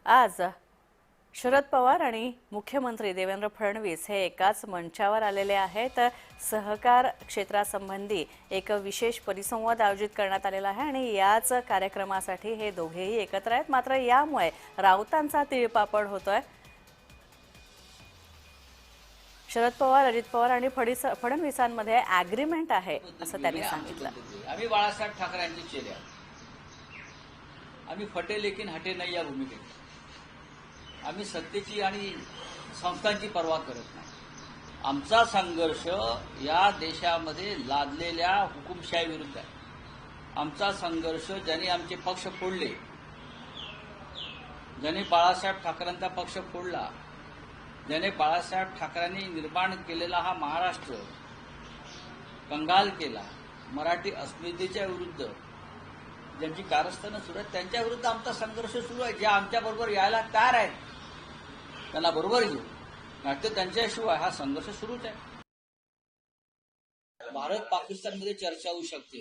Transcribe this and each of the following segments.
आज शरद पवार आणि मुख्यमंत्री देवेंद्र फडणवीस हे एकाच मंचावर आलेले आहेत। सहकार क्षेत्रासंबंधी एक विशेष परिसंवाद आयोजित करण्यात आलेला आहे आणि याच कार्यक्रमासाठी हे दोघेही एकत्र आहेत। मात्र यामुळे राऊतांचा तिळपापड होतोय। शरद पवार, अजित पवार आणि फडणवीसांमध्ये ॲग्रीमेंट आहे असं त्यांनी सांगितलं। आम्ही बाळासाहेब ठाकरेंची चेले आहोत। आम्ही फटे लेकिन हटे नाही या भूमिकेत। आम्ही सत्तेची आणि संस्थांची पर्वा करत नाही। आमचा संघर्ष या देशामध्ये लादलेल्या हुकुमशाही विरुद्ध आहे। आमचा संघर्ष ज्यांनी आमचे पक्ष फोडले, ज्यांनी बाळासाहेब ठाकरेंचा पक्ष फोडला, ज्याने बाळासाहेब ठाकरेंनी निर्माण केलेला हा महाराष्ट्र कंगाल केला, मराठी अस्मितेच्या विरुद्ध ज्यांची कारस्थानं सुरू आहेत त्यांच्या विरुद्ध आमचा संघर्ष सुरू आहे। जे आमच्याबरोबर यायला तयार आहेत त्यांना बरोबर घेऊ, नाहीतर त्यांच्याशिवाय हा संघर्ष सुरूच आहे। भारत पाकिस्तानमध्ये चर्चा होऊ शकते।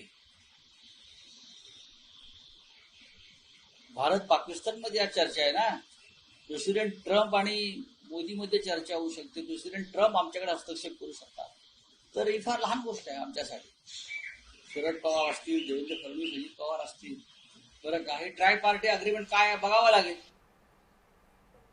भारत पाकिस्तानमध्ये या चर्चा आहे ना। प्रेसिडेंट ट्रम्प आणि मोदीमध्ये चर्चा होऊ शकते। प्रेसिडेंट ट्रम्प आमच्याकडे हस्तक्षेप करू शकतात, तर ही फार लहान गोष्ट आहे आमच्यासाठी। शरद पवार असतील, देवेंद्र फडणवीस, अजित पवार असतील, बरं काही ट्राय पार्टी अग्रीमेंट काय बघावं लागेल।